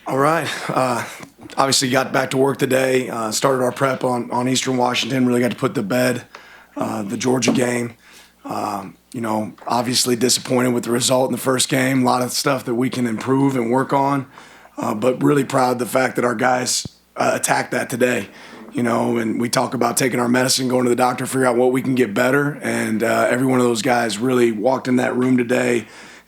All right. Obviously, got back to work today. Started our prep on Eastern Washington. Really got to put to bed the Georgia game. Obviously disappointed with the result in the first game. A lot of stuff that we can improve and work on, but really proud of the fact that our guys attacked that today. And we talk about taking our medicine, going to the doctor, figure out what we can get better. And every one of those guys really walked in that room today.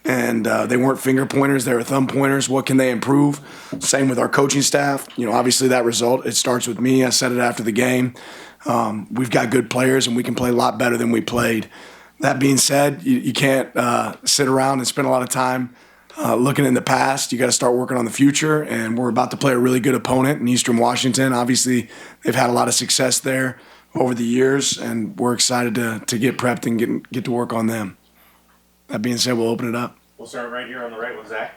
And they weren't finger pointers; they were thumb pointers. What can they improve? Same with our coaching staff. Obviously that result, it starts with me. I said it after the game. We've got good players, and we can play a lot better than we played. That being said, you can't sit around and spend a lot of time looking in the past. You got to start working on the future, and we're about to play a really good opponent in Eastern Washington. Obviously, they've had a lot of success there over the years, and we're excited to get prepped and get to work on them. That being said, we'll open it up. We'll start right here on the right with Zach.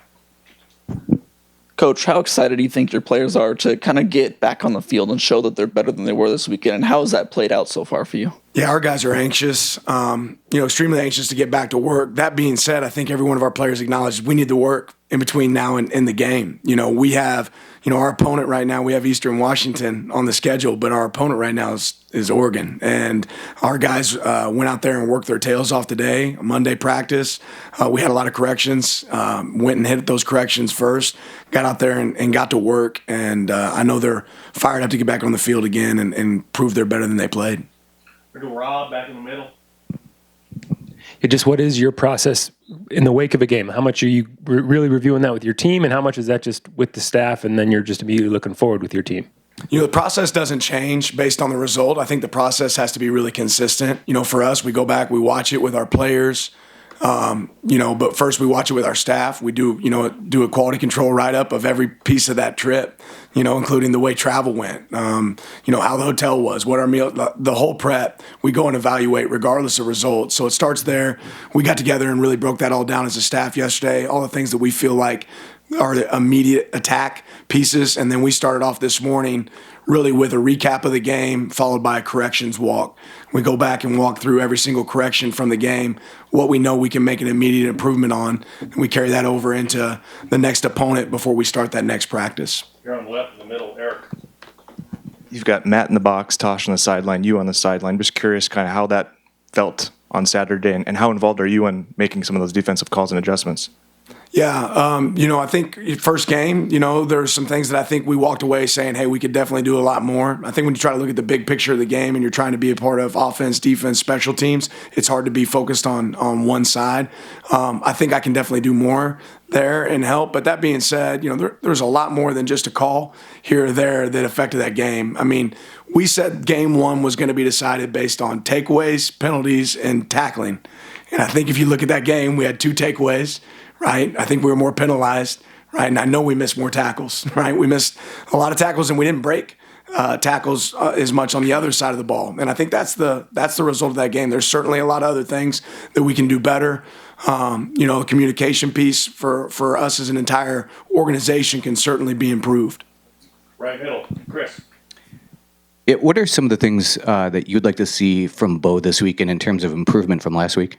Coach, how excited do you think your players are to kind of get back on the field and show that they're better than they were this weekend? And how has that played out so far for you? Yeah, our guys are anxious, extremely anxious to get back to work. That being said, I think every one of our players acknowledges we need to work in between now and the game. We have, our opponent right now, we have Eastern Washington on the schedule, but our opponent right now is Oregon. And our guys went out there and worked their tails off today, Monday practice. We had a lot of corrections, went and hit those corrections first, got out there and got to work. And I know they're fired up to get back on the field again and prove they're better than they played. We're doing Rob back in the middle. Just what is your process in the wake of a game? How much are you really reviewing that with your team, and how much is that just with the staff, and then you're just immediately looking forward with your team? The process doesn't change based on the result. I think the process has to be really consistent. For us, we go back, we watch it with our players. But first we watch it with our staff. We do a quality control write-up of every piece of that trip, including the way travel went, how the hotel was, what our meal, the whole prep. We go and evaluate regardless of results. So it starts there. We got together and really broke that all down as a staff yesterday, all the things that we feel like are the immediate attack pieces. And then we started off this morning really with a recap of the game followed by a corrections walk. We go back and walk through every single correction from the game, what we know we can make an immediate improvement on, and we carry that over into the next opponent before we start that next practice. You're on the left in the middle, Eric. You've got Matt in the box, Tosh on the sideline, you on the sideline. Just curious kind of how that felt on Saturday and how involved are you in making some of those defensive calls and adjustments? Yeah, I think first game, there's some things that I think we walked away saying, hey, we could definitely do a lot more. I think when you try to look at the big picture of the game and you're trying to be a part of offense, defense, special teams, it's hard to be focused on one side. I think I can definitely do more there and help. But that being said, there's a lot more than just a call here or there that affected that game. I mean, we said game one was going to be decided based on takeaways, penalties, and tackling. And I think if you look at that game, we had 2 takeaways. Right, I think we were more penalized, right, and I know we missed more tackles, right. We missed a lot of tackles, and we didn't break tackles as much on the other side of the ball. And I think that's the result of that game. There's certainly a lot of other things that we can do better. The communication piece for us as an entire organization can certainly be improved. Right middle, Chris. What are some of the things that you'd like to see from Bo this weekend in terms of improvement from last week?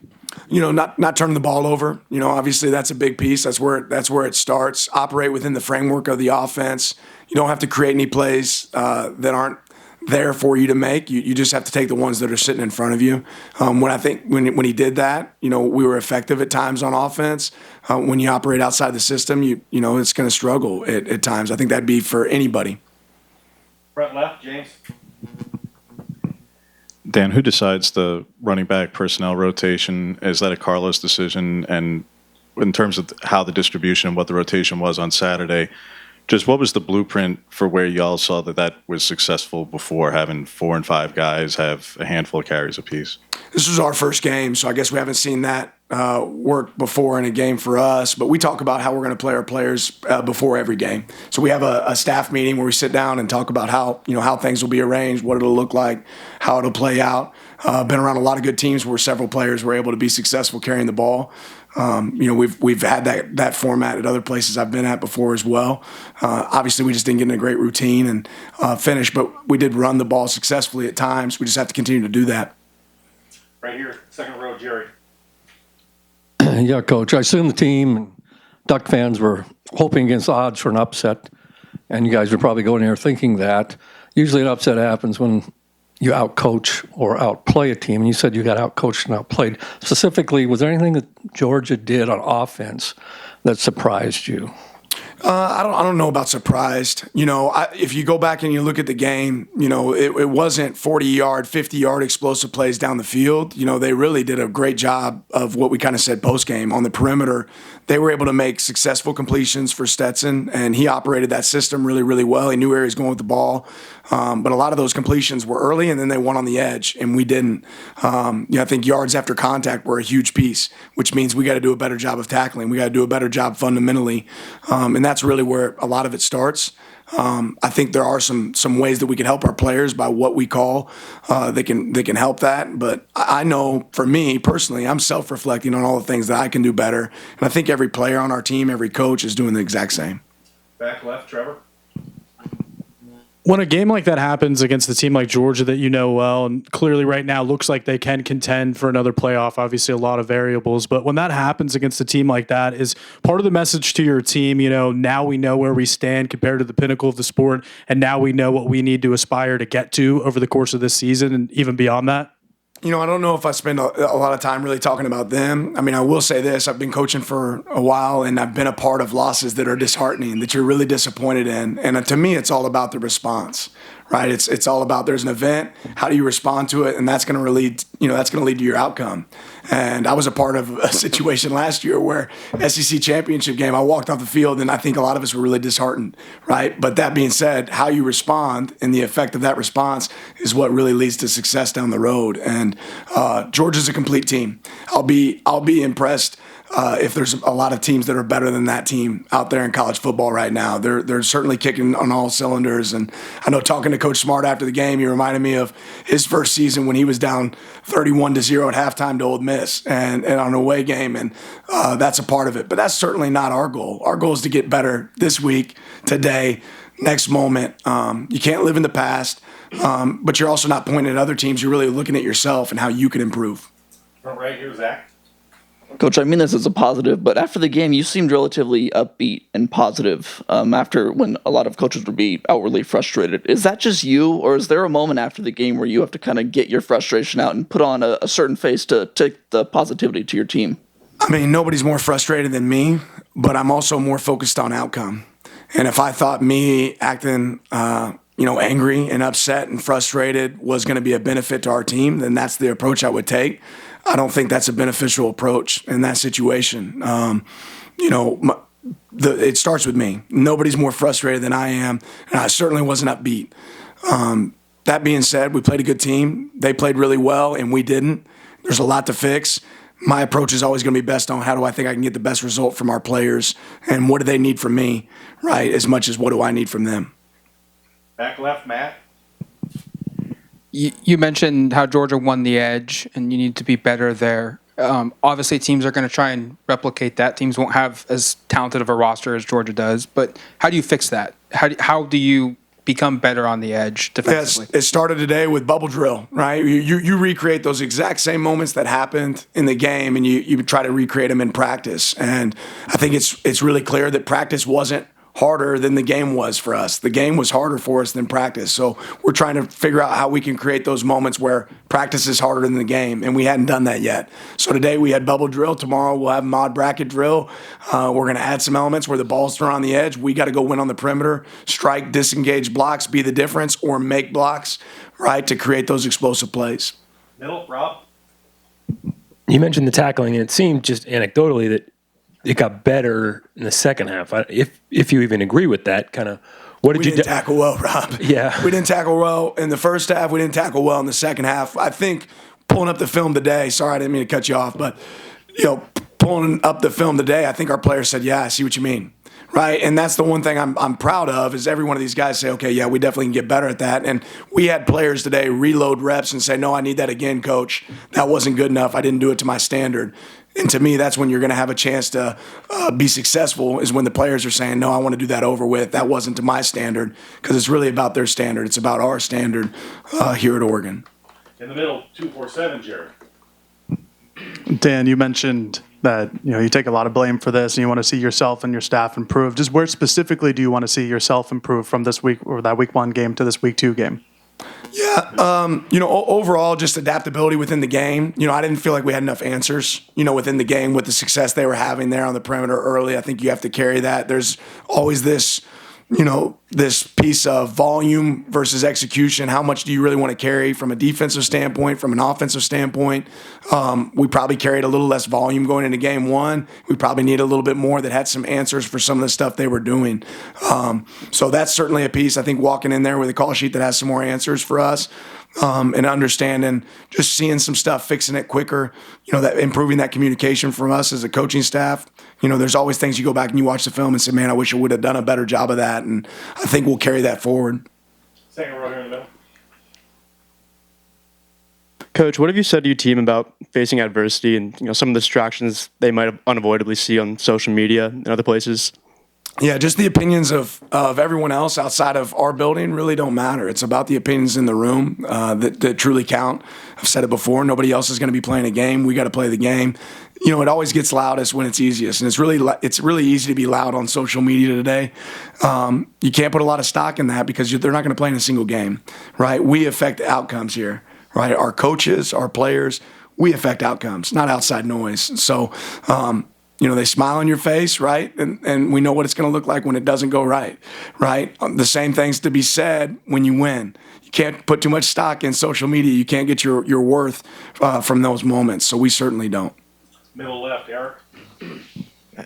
Not turning the ball over. Obviously that's a big piece. That's where it starts. Operate within the framework of the offense. You don't have to create any plays that aren't there for you to make. You just have to take the ones that are sitting in front of you. When he did that, we were effective at times on offense. When you operate outside the system, it's going to struggle at times. I think that'd be for anybody. Front left, James. Dan, who decides the running back personnel rotation? Is that a Carlos decision? And in terms of how the distribution, what the rotation was on Saturday, just what was the blueprint for where y'all saw that was successful before, having 4 and 5 guys have a handful of carries apiece? This was our first game, so I guess we haven't seen that work before in a game for us. But we talk about how we're going to play our players before every game. So we have a staff meeting where we sit down and talk about how things will be arranged, what it'll look like, how it'll play out. Been around a lot of good teams where several players were able to be successful carrying the ball. We've had that format at other places I've been at before as well. Obviously, we just didn't get in a great routine and finish, but we did run the ball successfully at times. We just have to continue to do that. Right here, second row, Jerry. Yeah, Coach. I assume the team and Duck fans were hoping against odds for an upset, and you guys are probably going there thinking that. Usually an upset happens when you outcoach or outplay a team, and you said you got outcoached and outplayed. Specifically, was there anything that Georgia did on offense that surprised you? I don't know about surprised. If you go back and you look at the game, it wasn't 40-yard, 50-yard explosive plays down the field. They really did a great job of what we kind of said post-game on the perimeter. They were able to make successful completions for Stetson, and he operated that system really, really well. He knew where he was going with the ball. But a lot of those completions were early, and then they won on the edge, and we didn't. I think yards after contact were a huge piece, which means we got to do a better job of tackling. We got to do a better job fundamentally, and that's really where a lot of it starts. I think there are some ways that we can help our players by what we call they can help that. But I know for me personally, I'm self-reflecting on all the things that I can do better, and I think every player on our team, every coach is doing the exact same. Back left, Trevor. When a game like that happens against a team like Georgia that you know well, and clearly right now looks like they can contend for another playoff, obviously a lot of variables, but when that happens against a team like that, is part of the message to your team, now we know where we stand compared to the pinnacle of the sport, and now we know what we need to aspire to get to over the course of this season and even beyond that? I don't know if I spend a lot of time really talking about them. I mean, I will say this. I've been coaching for a while, and I've been a part of losses that are disheartening, that you're really disappointed in. And to me, it's all about the response, right? It's all about there's an event, how do you respond to it, and that's going to lead to your outcome. And I was a part of a situation last year where SEC championship game, I walked off the field, and I think a lot of us were really disheartened, right? But that being said, how you respond and the effect of that response is what really leads to success down the road. And Georgia's a complete team. I'll be impressed if there's a lot of teams that are better than that team out there in college football right now. They're certainly kicking on all cylinders. And I know talking to Coach Smart after the game, he reminded me of his first season when he was down 31-0 at halftime to Ole Miss and on an away game. And that's a part of it. But that's certainly not our goal. Our goal is to get better this week, today, next moment. You can't live in the past, but you're also not pointing at other teams. You're really looking at yourself and how you can improve. Front right here, Zach. Coach, I mean this as a positive, but after the game, you seemed relatively upbeat and positive after when a lot of coaches would be outwardly frustrated. Is that just you, or is there a moment after the game where you have to kind of get your frustration out and put on a certain face to take the positivity to your team? I mean, nobody's more frustrated than me, but I'm also more focused on outcome. And if I thought me acting angry and upset and frustrated was going to be a benefit to our team, then that's the approach I would take. I don't think that's a beneficial approach in that situation. It starts with me. Nobody's more frustrated than I am, and I certainly wasn't upbeat. That being said, we played a good team. They played really well, and we didn't. There's a lot to fix. My approach is always going to be best on how do I think I can get the best result from our players, and what do they need from me, right, as much as what do I need from them. Back left, Matt. You mentioned how Georgia won the edge, and you need to be better there. Obviously, teams are going to try and replicate that. Teams won't have as talented of a roster as Georgia does. But how do you fix that? How do you become better on the edge defensively? Yes, it started today with bubble drill, right? You recreate those exact same moments that happened in the game, and you try to recreate them in practice. And I think it's really clear that practice wasn't harder than the game was for us. The game was harder for us than practice. So we're trying to figure out how we can create those moments where practice is harder than the game, and we hadn't done that yet. So today we had bubble drill. Tomorrow we'll have mod bracket drill. We're going to add some elements where the ball's thrown on the edge. We got to go win on the perimeter, strike, disengage blocks, be the difference, or make blocks, right, to create those explosive plays. Middle, Rob. You mentioned the tackling, and it seemed just anecdotally that it got better in the second half. If you even agree with that, kind of, what did we didn't tackle well, Rob. Yeah. We didn't tackle well in the first half. We didn't tackle well in the second half. I think pulling up the film today, sorry, I didn't mean to cut you off, but, pulling up the film today, I think our players said, yeah, I see what you mean. Right, and that's the one thing I'm proud of is every one of these guys say, okay, yeah, we definitely can get better at that. And we had players today reload reps and say, no, I need that again, coach. That wasn't good enough. I didn't do it to my standard. And to me, that's when you're going to have a chance to be successful is when the players are saying, no, I want to do that over with. That wasn't to my standard, because it's really about their standard. It's about our standard here at Oregon. In the middle, 247, Jared. Dan, you mentioned that you take a lot of blame for this, and you want to see yourself and your staff improve. Just where specifically do you want to see yourself improve from this week or that week 1 game to this week 2 game? Yeah, overall, just adaptability within the game. I didn't feel like we had enough answers, within the game with the success they were having there on the perimeter early. I think you have to carry that. There's always this, this piece of volume versus execution. How much do you really want to carry from a defensive standpoint, from an offensive standpoint? We probably carried a little less volume going into game 1. We probably need a little bit more that had some answers for some of the stuff they were doing. So that's certainly a piece. I think walking in there with a call sheet that has some more answers for us, and understanding, just seeing some stuff, fixing it quicker, that improving that communication from us as a coaching staff. There's always things you go back and you watch the film and say, man, I wish I would have done a better job of that. And I think we'll carry that forward. Second row here in the middle. Coach, what have you said to your team about facing adversity and some of the distractions they might unavoidably see on social media and other places? Yeah, just the opinions of everyone else outside of our building really don't matter. It's about the opinions in the room that truly count. I've said it before. Nobody else is going to be playing a game. We got to play the game. It always gets loudest when it's easiest, and it's really easy to be loud on social media today. You can't put a lot of stock in that because they're not going to play in a single game, right? We affect the outcomes here, right? Our coaches, our players, we affect outcomes, not outside noise. So, they smile on your face, right? And we know what it's going to look like when it doesn't go right? The same thing's to be said when you win. You can't put too much stock in social media. You can't get your worth from those moments. So we certainly don't. Middle left, Eric.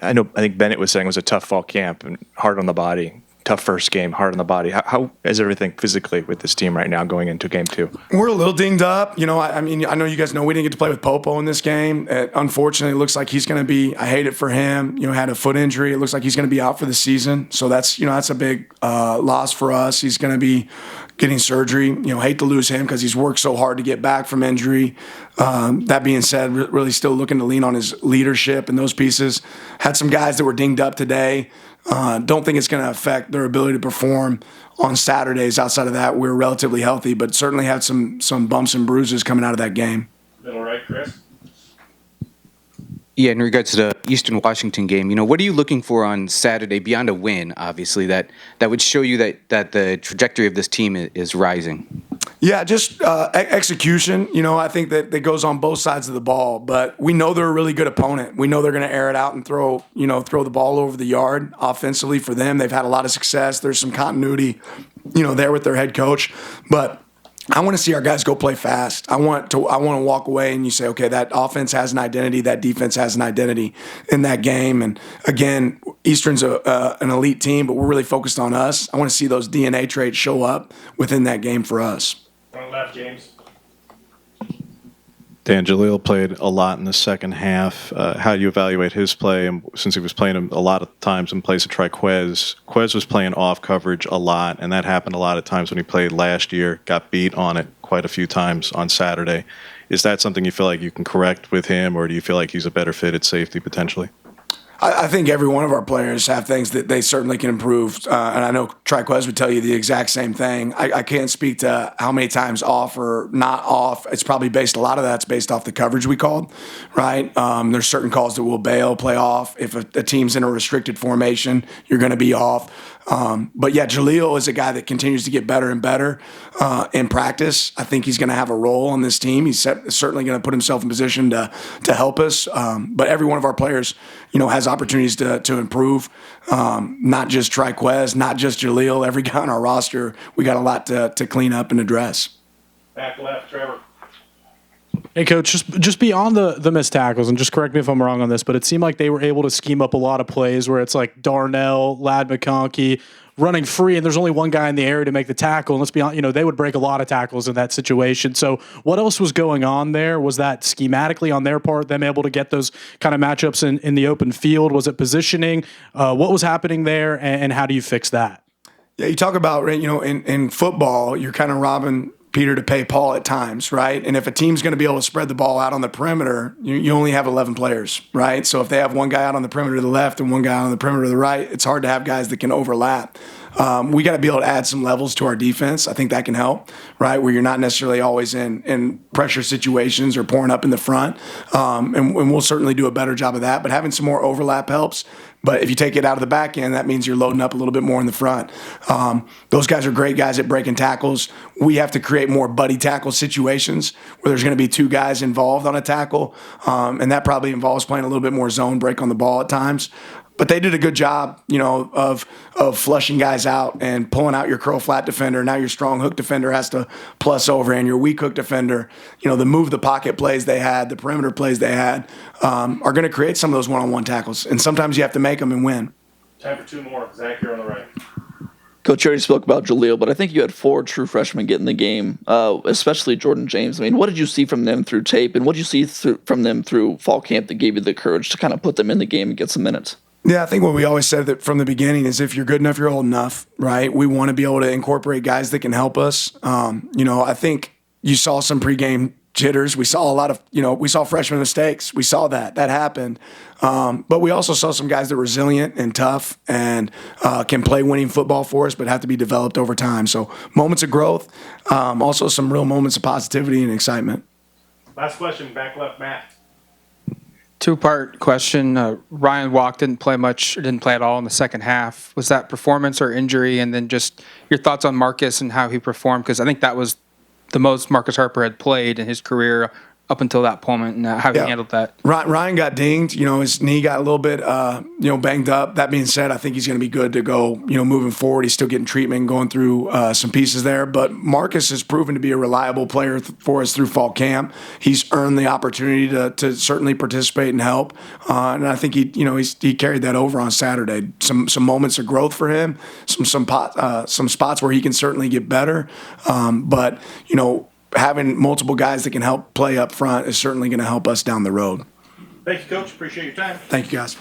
I think Bennett was saying it was a tough fall camp and hard on the body. Tough first game, hard on the body. How is everything physically with this team right now going into game 2? We're a little dinged up. I know you guys know we didn't get to play with Popo in this game. Unfortunately, it looks like he's going to be, I hate it for him, had a foot injury. It looks like he's going to be out for the season. So that's a big loss for us. He's going to be getting surgery. Hate to lose him because he's worked so hard to get back from injury. That being said, really still looking to lean on his leadership and those pieces. Had some guys that were dinged up today. Don't think it's going to affect their ability to perform on Saturdays. Outside of that, we're relatively healthy, but certainly had some bumps and bruises coming out of that game. Middle right, Chris. Yeah, in regards to the Eastern Washington game, what are you looking for on Saturday beyond a win, obviously, that would show you that the trajectory of this team is rising? Yeah, just execution. I think that goes on both sides of the ball. But we know they're a really good opponent. We know they're going to air it out and throw the ball over the yard offensively for them. They've had a lot of success. There's some continuity, there with their head coach. But I want to see our guys go play fast. I want to walk away and you say, okay, that offense has an identity, that defense has an identity in that game. And again, Eastern's an elite team, but we're really focused on us. I want to see those DNA traits show up within that game for us. Front left, James. Dan, Jaleel played a lot in the second half. How do you evaluate his play? And since he was playing a lot of times in place of Quez was playing off coverage a lot, and that happened a lot of times when he played last year, got beat on it quite a few times on Saturday. Is that something you feel like you can correct with him, or do you feel like he's a better fit at safety potentially? I think every one of our players have things that they certainly can improve. And I know Triquez would tell you the exact same thing. I can't speak to how many times off or not off. It's probably a lot of that's based off the coverage we called, right? There's certain calls that will bail, play off. If a team's in a restricted formation, you're going to be off. But yeah, Jaleel is a guy that continues to get better and better in practice. I think he's going to have a role on this team. He's certainly going to put himself in position to help us. But every one of our players, has opportunities to improve. Not just Triquez, not just Jaleel. Every guy on our roster, we got a lot to clean up and address. Back left, Trevor. Hey, Coach, just beyond the missed tackles, and just correct me if I'm wrong on this, but it seemed like they were able to scheme up a lot of plays where it's like Darnell, Ladd McConkey running free, and there's only one guy in the area to make the tackle. And let's be honest, they would break a lot of tackles in that situation. So what else was going on there? Was that schematically on their part, them able to get those kind of matchups in the open field? Was it positioning? What was happening there, and how do you fix that? Yeah, you talk about, in football, you're kind of robbing Peter to pay Paul at times, right? And if a team's going to be able to spread the ball out on the perimeter, you only have 11 players, right? So if they have one guy out on the perimeter to the left and one guy out on the perimeter to the right, it's hard to have guys that can overlap. we got to be able to add some levels to our defense. I think that can help, right? Where you're not necessarily always in pressure situations or pouring up in the front. And we'll certainly do a better job of that. But having some more overlap helps. But if you take it out of the back end, that means you're loading up a little bit more in the front. Those guys are great guys at breaking tackles. We have to create more buddy tackle situations where there's going to be two guys involved on a tackle. And that probably involves playing a little bit more zone break on the ball at times. But they did a good job, of flushing guys out and pulling out your curl flat defender. Now your strong hook defender has to plus over, and your weak hook defender, the move the pocket plays they had, the perimeter plays they had, are going to create some of those one-on-one tackles. And sometimes you have to make them and win. Time for two more. Zach, you're on the right. Coach already spoke about Jaleel, but I think you had 4 true freshmen get in the game, especially Jordan James. I mean, what did you see from them through tape, and what did you see from them through fall camp that gave you the courage to kind of put them in the game and get some minutes? Yeah, I think what we always said that from the beginning is if you're good enough, you're old enough, right? We want to be able to incorporate guys that can help us. I think you saw some pregame jitters. We saw a lot of, we saw freshman mistakes. We saw that happened. But we also saw some guys that are resilient and tough and can play winning football for us, but have to be developed over time. So moments of growth, also some real moments of positivity and excitement. Last question, back left, Matt. Two-part question. Ryan Walk didn't play at all in the second half. Was that performance or injury? And then just your thoughts on Marcus and how he performed, because I think that was the most Marcus Harper had played in his career up until that moment, and how he handled that. Ryan got dinged. His knee got a little bit, banged up. That being said, I think he's going to be good to go, moving forward. He's still getting treatment, going through some pieces there. But Marcus has proven to be a reliable player for us through fall camp. He's earned the opportunity to certainly participate and help. And I think he carried that over on Saturday. Some moments of growth for him, some spots where he can certainly get better. But having multiple guys that can help play up front is certainly going to help us down the road. Thank you, Coach. Appreciate your time. Thank you, guys.